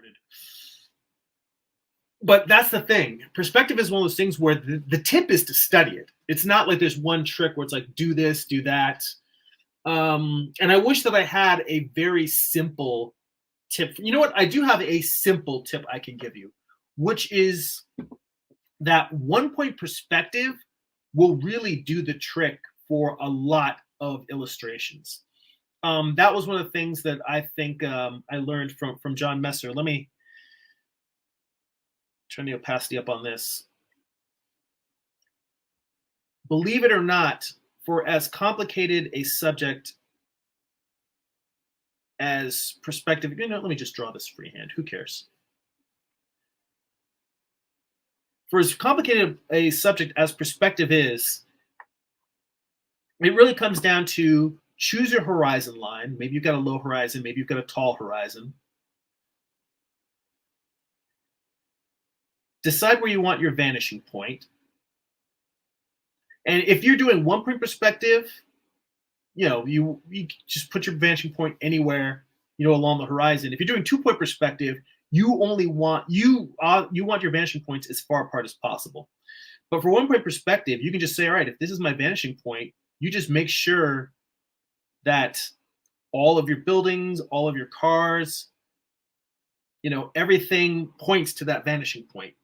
started. But that's the thing. Perspective is one of those things where the tip is to study it. It's not like there's one trick where it's like, do this, do that. And I wish that I had a very simple tip. You know what? I do have a simple tip I can give you, which is that 1 point perspective will really do the trick for a lot of illustrations. That was one of the things that I think I learned from John Messer. Let me turn the opacity up on this. Believe it or not, for as complicated a subject as perspective, let me just draw this freehand. Who cares? For as complicated a subject as perspective is, it really comes down to choose your horizon line. Maybe you've got a low horizon, maybe you've got a tall horizon. Decide where you want your vanishing point. And if you're doing 1 point perspective, you just put your vanishing point anywhere, along the horizon. If you're doing 2 point perspective, you only want you want your vanishing points as far apart as possible. But for 1 point perspective, you can just say, all right, if this is my vanishing point, you just make sure that all of your buildings, all of your cars, everything points to that vanishing point.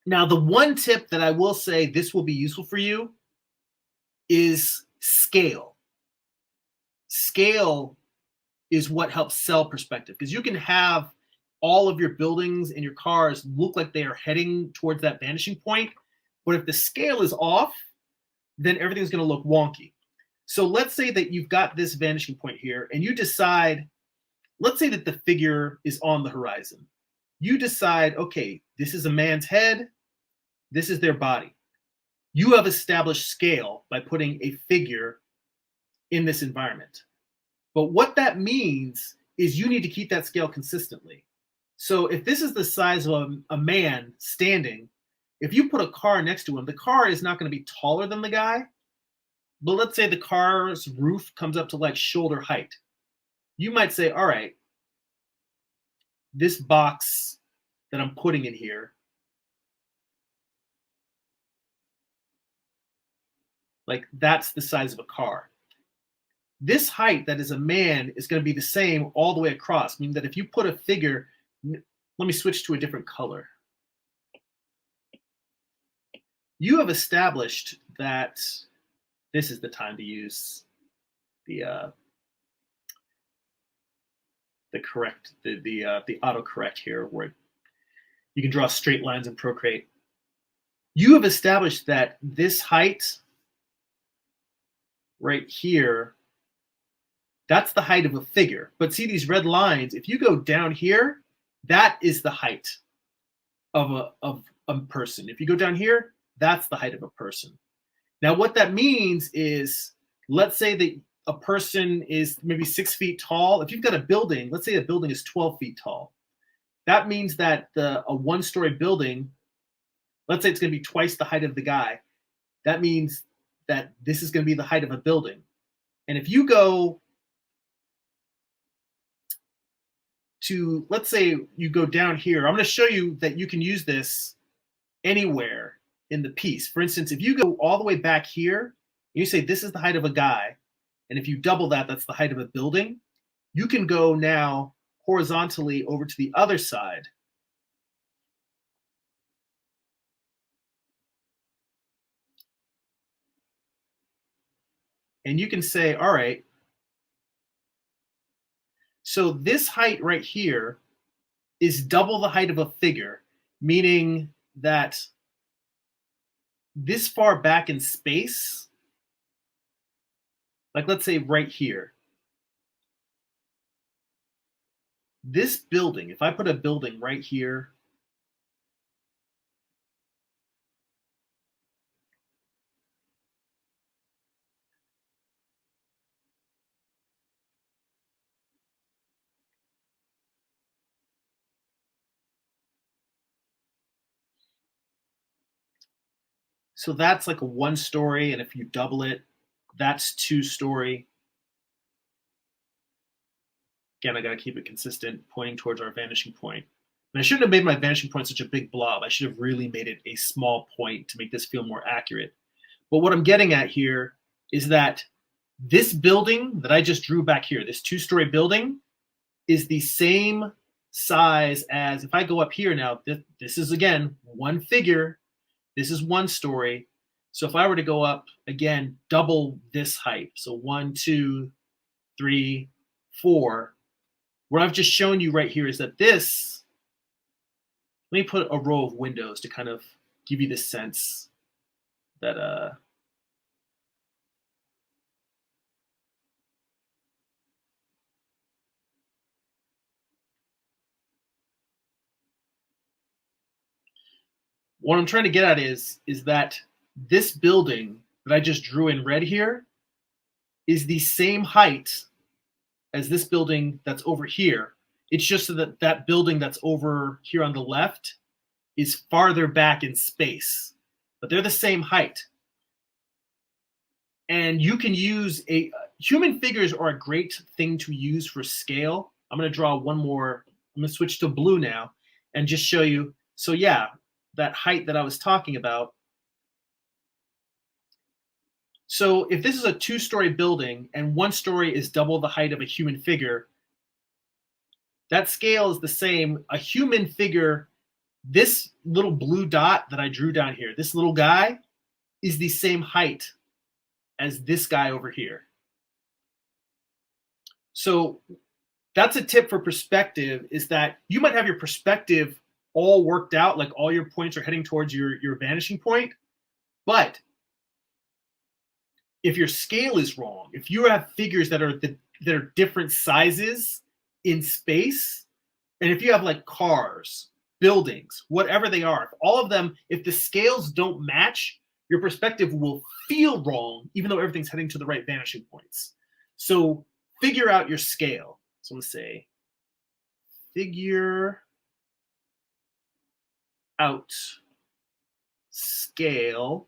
Now, the one tip that I will say this will be useful for you is scale. Scale is what helps sell perspective, because you can have all of your buildings and your cars look like they are heading towards that vanishing point. But if the scale is off, then everything's going to look wonky. So let's say that you've got this vanishing point here and you decide, let's say that the figure is on the horizon. You decide, okay, this is a man's head. This is their body. You have established scale by putting a figure in this environment. But what that means is you need to keep that scale consistently. So if this is the size of a man standing, if you put a car next to him, the car is not going to be taller than the guy. But let's say the car's roof comes up to like shoulder height. You might say, all right, this box that I'm putting in here, like that's the size of a car. This height that is a man is going to be the same all the way across, meaning that if you put a figure, let me switch to a different color. You have established that this is the time to use the autocorrect here, where you can draw straight lines in Procreate. You have established that this height right here, that's the height of a figure. But see these red lines, if you go down here, that is the height of a person. If you go down here, that's the height of a person. Now, what that means is, let's say that a person is maybe 6 feet tall. If you've got a building, let's say a building is 12 feet tall. That means that a one-story building, let's say it's going to be twice the height of the guy. That means that this is going to be the height of a building. And if you go to, let's say you go down here, I'm going to show you that you can use this anywhere in the piece. For instance, if you go all the way back here, and you say this is the height of a guy, and if you double that, that's the height of a building, you can go now horizontally over to the other side. And you can say, all right, so this height right here is double the height of a figure, meaning that this far back in space, like let's say right here, this building, if I put a building right here, so that's like a 1-story, and if you double it, that's 2-story. Again, I got to keep it consistent, pointing towards our vanishing point. And I shouldn't have made my vanishing point such a big blob. I should have really made it a small point to make this feel more accurate. But what I'm getting at here is that this building that I just drew back here, this 2-story building, is the same size as, if I go up here now, this is again one figure, this is 1 story. So if I were to go up again, double this height, so 1, 2, 3, 4, what I've just shown you right here is that this, let me put a row of windows to kind of give you this sense that what I'm trying to get at is that this building that I just drew in red here is the same height as this building that's over here. It's just so that that building that's over here on the left is farther back in space, but they're the same height. And you can use human figures are a great thing to use for scale. I'm going to draw one more. I'm going to switch to blue now and just show you. So yeah, that height that I was talking about. So if this is a 2-story building and 1 story is double the height of a human figure, that scale is the same. A human figure, this little blue dot that I drew down here, this little guy is the same height as this guy over here. So that's a tip for perspective, is that you might have your perspective all worked out, like all your points are heading towards your vanishing point, but if your scale is wrong, if you have figures that are different sizes in space, and if you have like cars, buildings, whatever they are, if all of them, if the scales don't match, your perspective will feel wrong, even though everything's heading to the right vanishing points. So figure out your scale. So I'm going to say figure out scale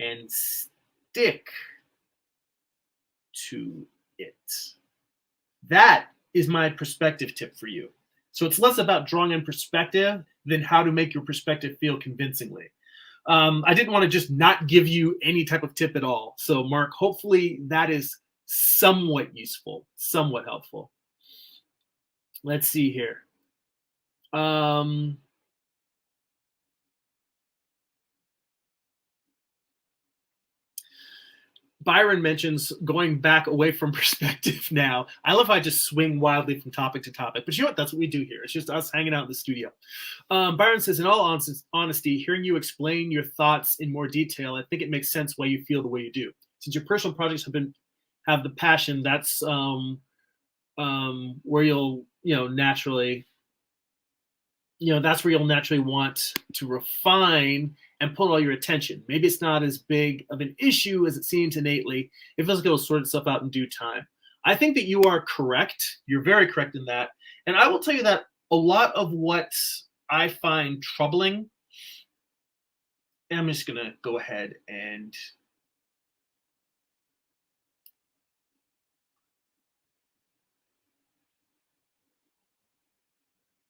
and stick to it. That is my perspective tip for you. So it's less about drawing in perspective than how to make your perspective feel convincingly. I didn't want to just not give you any type of tip at all. So Mark, hopefully that is somewhat useful, somewhat helpful. Let's see here. Byron mentions going back away from perspective now. I love how I just swing wildly from topic to topic, but you know what? That's what we do here. It's just us hanging out in the studio. Byron says, in all honesty, hearing you explain your thoughts in more detail, I think it makes sense why you feel the way you do. Since your personal projects have the passion, that's where you'll, naturally, that's where you'll naturally want to refine and put all your attention. Maybe it's not as big of an issue as it seems innately. It feels like it'll sort itself out in due time. I think that you are correct. You're very correct in that. And I will tell you that a lot of what I find troubling, and I'm just going to go ahead and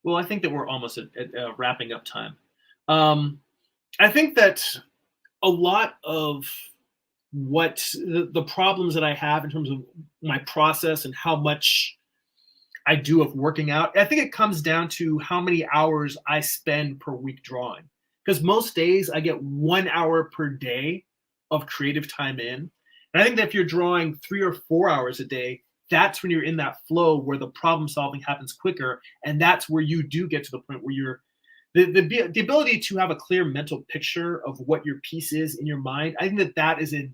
well, I think that we're almost at wrapping up time. I think that a lot of what the problems that I have in terms of my process and how much I do of working out, I think it comes down to how many hours I spend per week drawing. Because most days I get 1 hour per day of creative time in. And I think that if you're drawing 3 or 4 hours a day, that's when you're in that flow where the problem solving happens quicker. And that's where you do get to the point where you're the ability to have a clear mental picture of what your piece is in your mind. I think that is an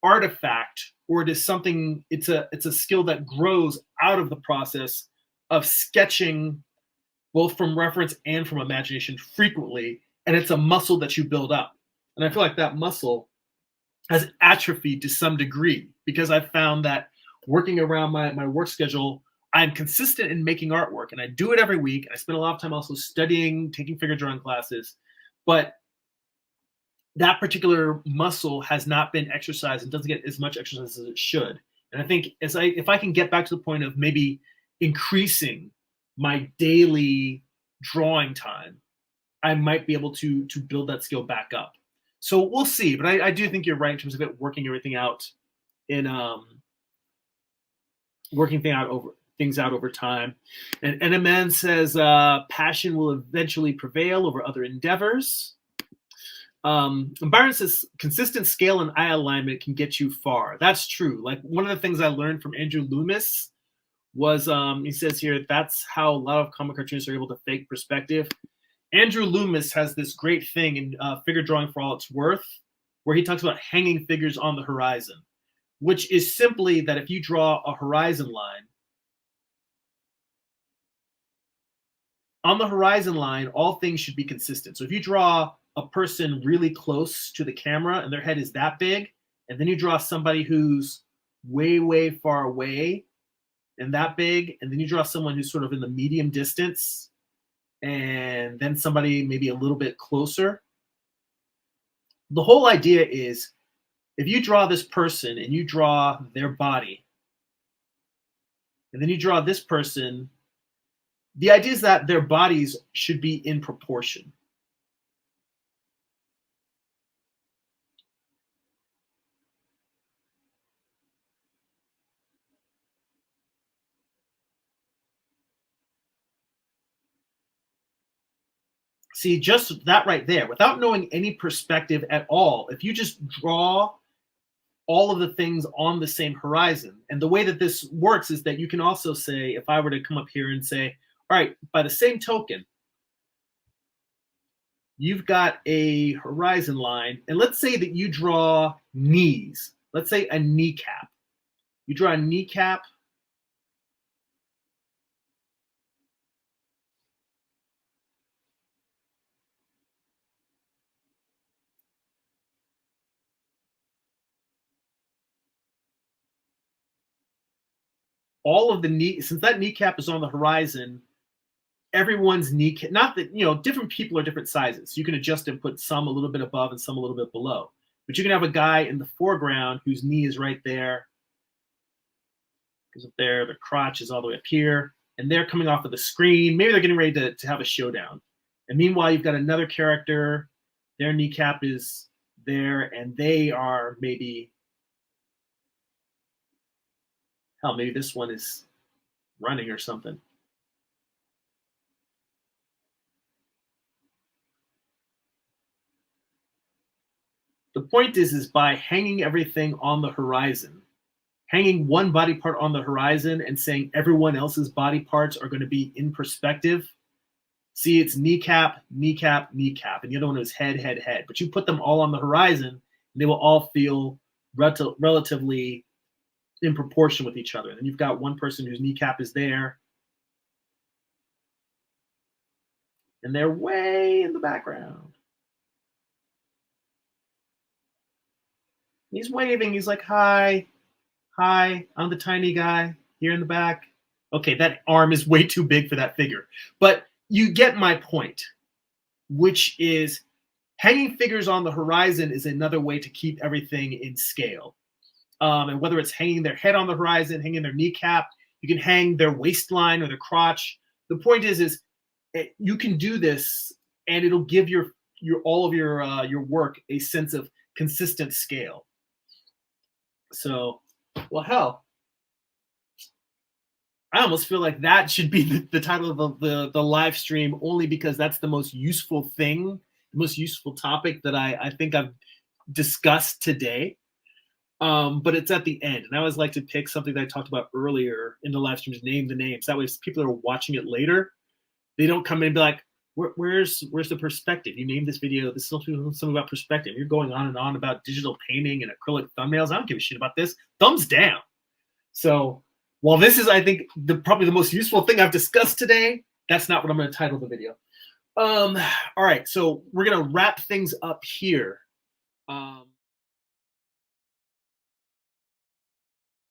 artifact, or it is something, it's a skill that grows out of the process of sketching both from reference and from imagination frequently. And it's a muscle that you build up. And I feel like that muscle has atrophied to some degree because I've found that working around my work schedule, I'm consistent in making artwork, and I do it every week. I spend a lot of time also studying, taking figure drawing classes, but that particular muscle has not been exercised and doesn't get as much exercise as it should. And I think if I can get back to the point of maybe increasing my daily drawing time, I might be able to build that skill back up. So we'll see. But I do think you're right in terms of it working everything out in working things out over time. And a man says passion will eventually prevail over other endeavors. And Byron says consistent scale and eye alignment can get you far. That's true. Like one of the things I learned from Andrew Loomis was he says here that's how a lot of comic cartoonists are able to fake perspective. Andrew Loomis has this great thing in Figure Drawing for All It's Worth, where he talks about hanging figures on the horizon, which is simply that if you draw a horizon line, on the horizon line, all things should be consistent. So if you draw a person really close to the camera and their head is that big, and then you draw somebody who's way, way far away and that big, and then you draw someone who's sort of in the medium distance, and then somebody maybe a little bit closer. The whole idea is if you draw this person and you draw their body, and then you draw this person, the idea is that their bodies should be in proportion. See, just that right there, without knowing any perspective at all, if you just draw all of the things on the same horizon, and the way that this works is that you can also say, if I were to come up here and say, all right, by the same token, you've got a horizon line, and let's say that you draw knees. Let's say a kneecap. You draw a kneecap. All of the knee, since that kneecap is on the horizon, everyone's kneecap, not that, different people are different sizes. You can adjust and put some a little bit above and some a little bit below. But you can have a guy in the foreground whose knee is right there. Because up there, the crotch is all the way up here. And they're coming off of the screen. Maybe they're getting ready to have a showdown. And meanwhile, you've got another character. Their kneecap is there, and they are maybe, hell, maybe this one is running or something. The point is by hanging everything on the horizon, hanging one body part on the horizon and saying everyone else's body parts are going to be in perspective. See, it's kneecap, kneecap, kneecap, and the other one is head, head, head. But you put them all on the horizon, and they will all feel relatively in proportion with each other. And then you've got one person whose kneecap is there, and they're way in the background. He's waving. He's like, hi, hi, I'm the tiny guy here in the back. Okay, that arm is way too big for that figure. But you get my point, which is hanging figures on the horizon is another way to keep everything in scale. And whether it's hanging their head on the horizon, hanging their kneecap, you can hang their waistline or their crotch. The point is you can do this, and it'll give your all of your work a sense of consistent scale. So, well, hell, I almost feel like that should be the title of the live stream, only because that's the most useful thing, the most useful topic that I think I've discussed today. But it's at the end, and I always like to pick something that I talked about earlier in the live stream, just name the names. That way, if people are watching it later, they don't come in and be like, where's the perspective? You named this video, this is something about perspective. You're going on and on about digital painting and acrylic thumbnails. I don't give a shit about this. Thumbs down. So while this is, I think, probably the most useful thing I've discussed today, that's not what I'm going to title the video. All right, so we're going to wrap things up here.